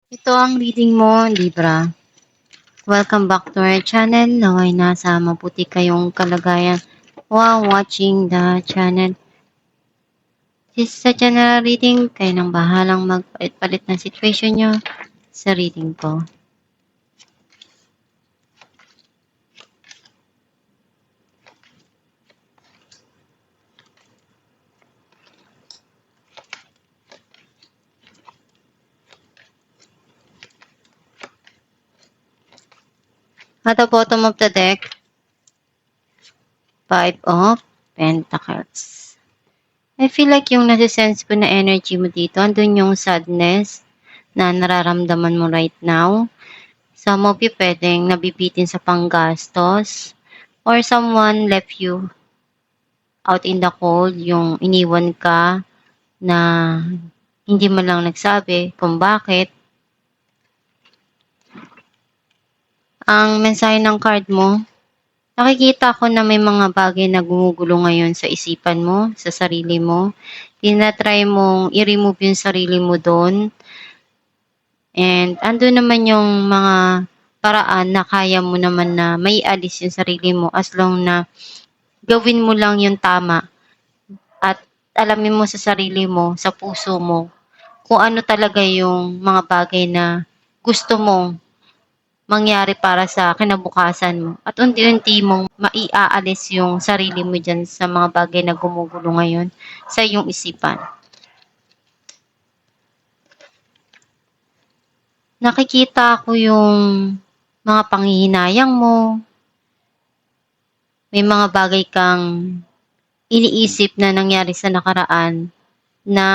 Ito ang reading mo, Libra. Welcome back to our channel. Naway nasa mabuti kayong kalagayan while watching the channel. This is a general reading. Kayo nang bahalang magpalit-palit ng situation nyo sa reading ko. At the bottom of the deck, Five of Pentacles. I feel like yung nasa-sense ko na energy mo dito, andun yung sadness na nararamdaman mo right now. Some of you pwedeng nabibitin sa panggastos or someone left you out in the cold, yung iniwan ka na hindi mo lang nagsabi kung bakit. Ang mensahe ng card mo, nakikita ko na may mga bagay na gumugulo ngayon sa isipan mo, sa sarili mo. Tinatry mong i-remove yung sarili mo doon. And ando naman yung mga paraan na kaya mo naman na may alis yung sarili mo as long na gawin mo lang yung tama. At alamin mo sa sarili mo, sa puso mo, kung ano talaga yung mga bagay na gusto mong mangyari para sa kinabukasan mo. At unti-unti mong maiaalis yung sarili mo dyan sa mga bagay na gumugulo ngayon sa iyong isipan. Nakikita ko yung mga panghihinayang mo. May mga bagay kang iniisip na nangyari sa nakaraan na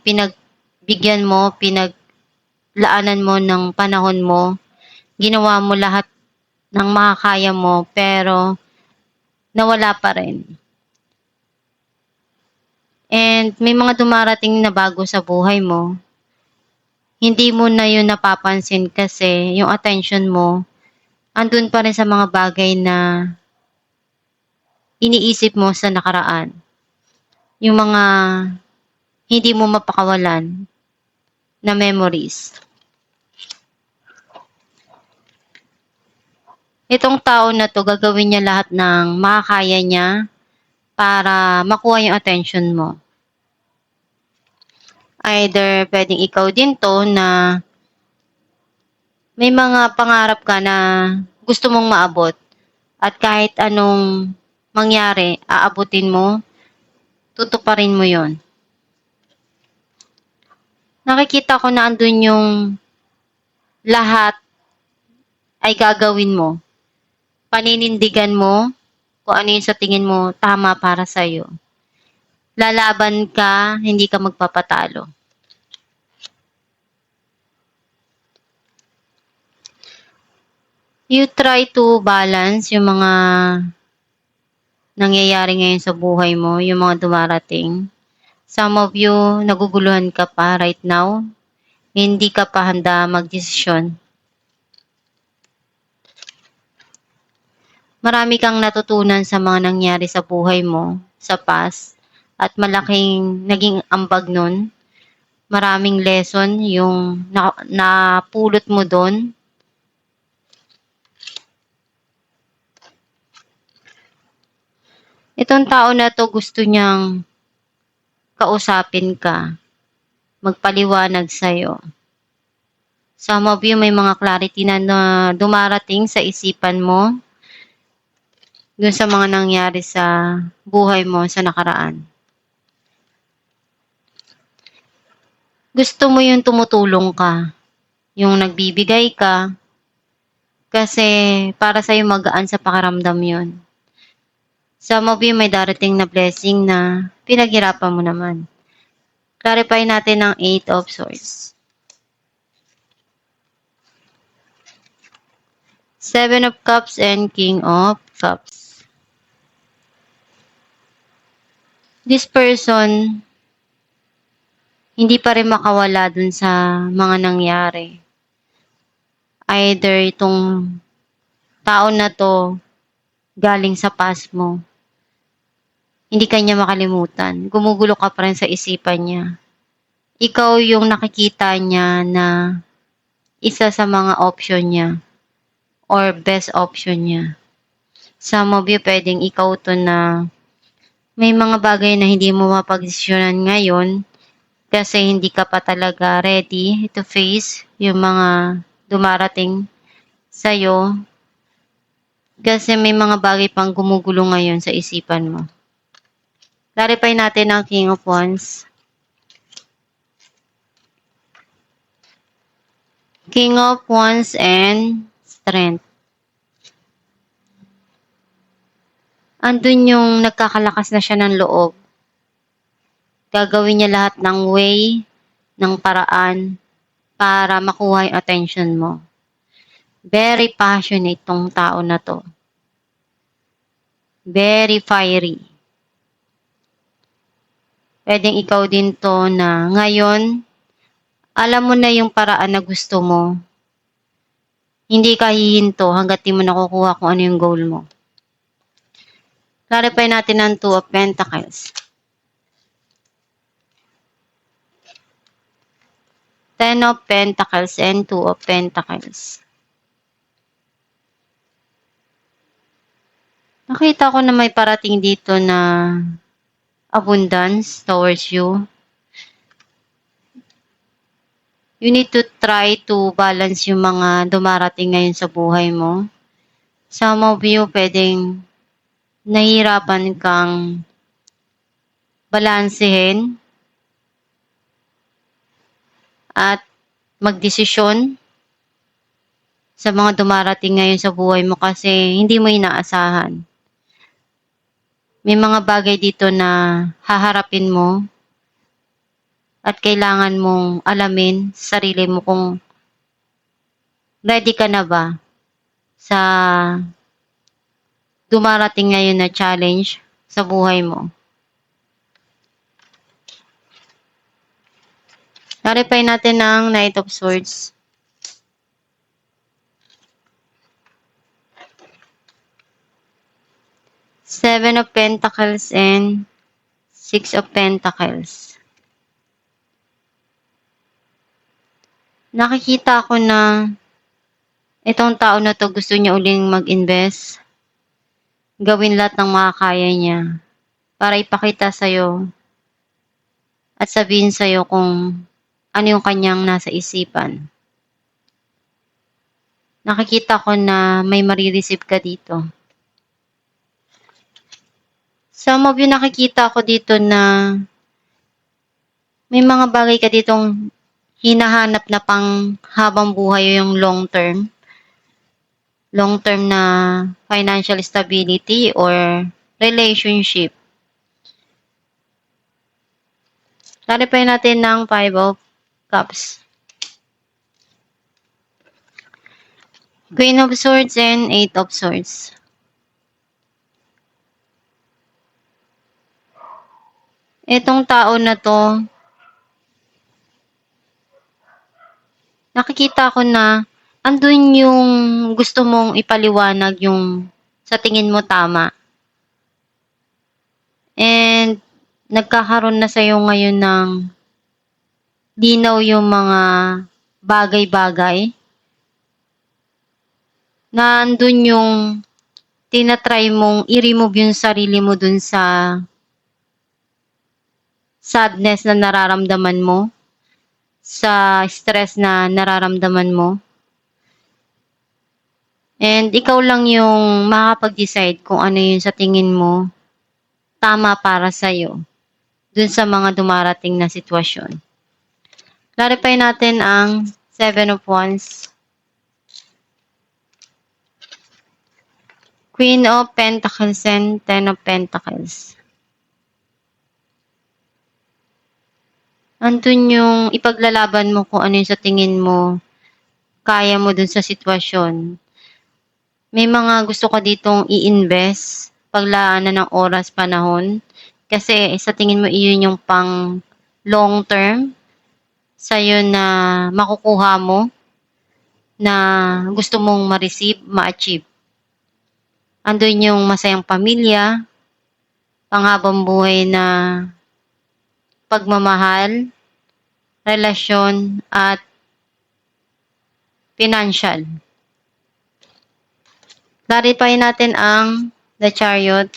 pinagbigyan mo, pinaglaanan mo ng panahon mo. Ginawa mo lahat ng makakaya mo pero nawala pa rin. And may mga dumarating na bago sa buhay mo. Hindi mo na yun napapansin kasi yung attention mo andun pa rin sa mga bagay na iniisip mo sa nakaraan. Yung mga hindi mo mapakawalan na memories. Itong tao na to, gagawin niya lahat ng makakaya niya para makuha yung attention mo. Either pwedeng ikaw din to na may mga pangarap ka na gusto mong maabot at kahit anong mangyari, aabutin mo, tutuparin mo yon. Nakikita ko na andun yung lahat ay gagawin mo. Paninindigan mo kung ano yung sa tingin mo tama para sa'yo. Lalaban ka, hindi ka magpapatalo. You try to balance yung mga nangyayari ngayon sa buhay mo, yung mga dumarating. Some of you, naguguluhan ka pa right now. Hindi ka pa handa magdesisyon. Marami kang natutunan sa mga nangyari sa buhay mo, sa past, at malaking naging ambag nun. Maraming lesson yung napulot mo doon. Itong tao na to gusto niyang kausapin ka, magpaliwanag sa'yo. Some of you may mga clarity na dumarating sa isipan mo dun sa mga nangyari sa buhay mo sa nakaraan. Gusto mo yung tumutulong ka, yung nagbibigay ka, kasi para sa'yo magaan sa pakiramdam yun. Some of you may darating na blessing na pinaghirapan mo naman. Clarify natin ang 8 of Swords. 7 of Cups and King of Cups. This person, hindi pa rin makawala dun sa mga nangyari. Either itong tao na to galing sa past mo. Hindi kanya makalimutan. Gumugulo ka pa rin sa isipan niya. Ikaw yung nakikita niya na isa sa mga option niya or best option niya. Some of you, pwedeng ikaw to na may mga bagay na hindi mo mapagdesisyonan ngayon kasi hindi ka pa talaga ready to face yung mga dumarating sa'yo kasi may mga bagay pang gumugulo ngayon sa isipan mo. Clarify natin ang King of Wands. King of Wands and Strength. Andun yung nagkakalakas na siya ng loob. Gagawin niya lahat ng way, ng paraan, para makuha yung attention mo. Very passionate tong tao na to. Very fiery. Pwedeng ikaw din to na ngayon, alam mo na yung paraan na gusto mo. Hindi ka hihinto hanggat di mo nakukuha kung ano yung goal mo. Clarify natin ang Two of Pentacles. Ten of Pentacles and Two of Pentacles. Nakita ko na may parating dito na abundance towards you. You need to try to balance yung mga dumarating ngayon sa buhay mo. Some of you, pwedeng nahihirapan kang balansehin at magdesisyon sa mga dumarating ngayon sa buhay mo kasi hindi mo inaasahan. May mga bagay dito na haharapin mo at kailangan mong alamin sa sarili mo kung ready ka na ba sa dumarating ngayon na challenge sa buhay mo. Clarify natin ang Knight of Swords. Seven of Pentacles and Six of Pentacles. Nakikita ko na itong tao na to gusto niya uling mag-invest. Gawin lahat ng makakaya niya para ipakita sa'yo at sabihin sa'yo kung ano yung kanyang nasa isipan. Nakikita ko na may marireceive ka dito. Some of you, nakikita ko dito na may mga bagay ka ditong hinahanap na pang habang buhay yung long term. Long term na financial stability or relationship. Clarify natin ng Five of Cups. Queen of Swords and Eight of Swords. Itong tao na to, nakikita ko na andun yung gusto mong ipaliwanag yung sa tingin mo tama. And nagkakaroon na sa'yo ngayon ng linaw yung mga bagay-bagay. Na andun yung tinatry mong i-remove yung sarili mo dun sa sadness na nararamdaman mo, sa stress na nararamdaman mo. And ikaw lang yung makakapag-decide kung ano yung sa tingin mo tama para sa'yo dun sa mga dumarating na sitwasyon. Clarify natin ang Seven of Wands. Queen of Pentacles and Ten of Pentacles. Andun yung ipaglalaban mo kung ano yung sa tingin mo kaya mo dun sa sitwasyon. May mga gusto ka ditong i-invest, paglaanan ng oras, panahon. Kasi sa tingin mo iyon yung pang long term sa'yo na makukuha mo na gusto mong ma-receive, ma-achieve. Andun yung masayang pamilya, panghabang buhay na pagmamahal, relasyon, at financial. Clarify natin ang the Chariot,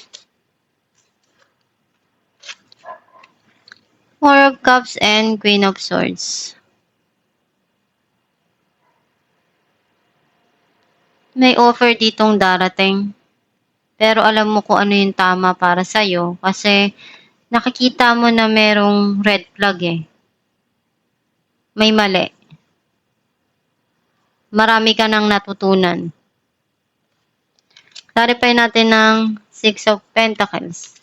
Four of Cups, and Queen of Swords. May offer ditong darating. Pero alam mo kung ano yung tama para sa'yo kasi nakikita mo na merong red flag eh. May mali. Marami ka nang natutunan. Clarify natin ng Six of Pentacles.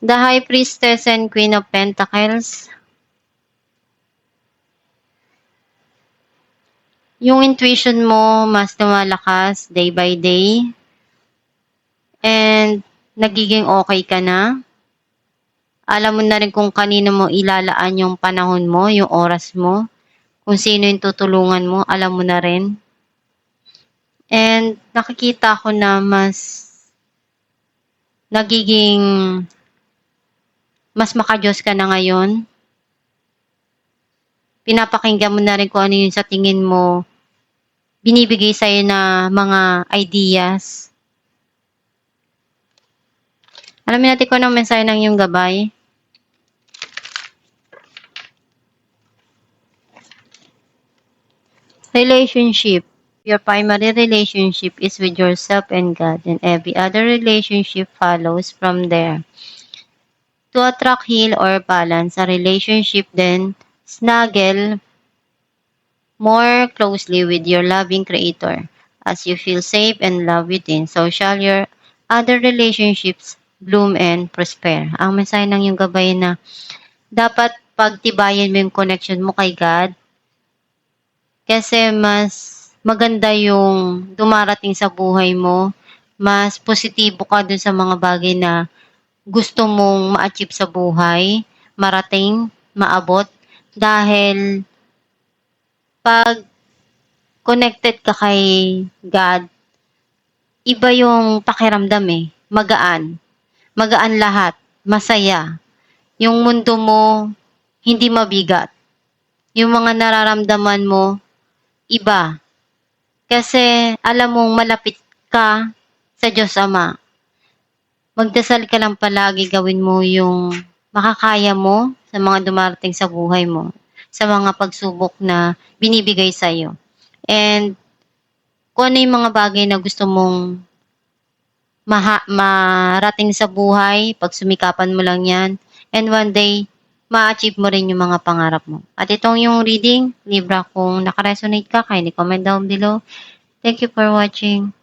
The High Priestess and Queen of Pentacles. Yung intuition mo mas lumalakas day by day. And nagiging okay ka na. Alam mo na rin kung kanino mo ilalaan yung panahon mo, yung oras mo. Kung sino yung tutulungan mo, alam mo na rin. And nakikita ko na mas makajos ka na ngayon. Pinapakinggan mo na rin kung ano yung sa tingin mo binibigay sa'yo na mga ideas. Alamin natin kung anong mensahe ng iyong gabay. Relationship. Your primary relationship is with yourself and God, and every other relationship follows from there. To attract, heal, or balance a relationship, then snuggle more closely with your loving Creator. As you feel safe and loved within, so shall your other relationships bloom and prosper. Ang mensahe ng iyong gabay na dapat pagtibayan mo yung connection mo kay God kasi mas maganda yung dumarating sa buhay mo. Mas positibo ka dun sa mga bagay na gusto mong ma-achieve sa buhay, marating, maabot. Dahil pag connected ka kay God, iba yung pakiramdam eh. Magaan. Magaan lahat. Masaya. Yung mundo mo, hindi mabigat. Yung mga nararamdaman mo, iba. Kasi alam mong malapit ka sa Diyos Ama. Magdasal ka lang palagi, gawin mo yung makakaya mo sa mga dumarating sa buhay mo, sa mga pagsubok na binibigay sa'yo. And kung ano yung mga bagay na gusto mong marating sa buhay, pag sumikapan mo lang yan, and one day, ma-achieve mo rin yung mga pangarap mo. At itong yung reading, Libra, kung nakaresonate ka, kindly comment down below. Thank you for watching.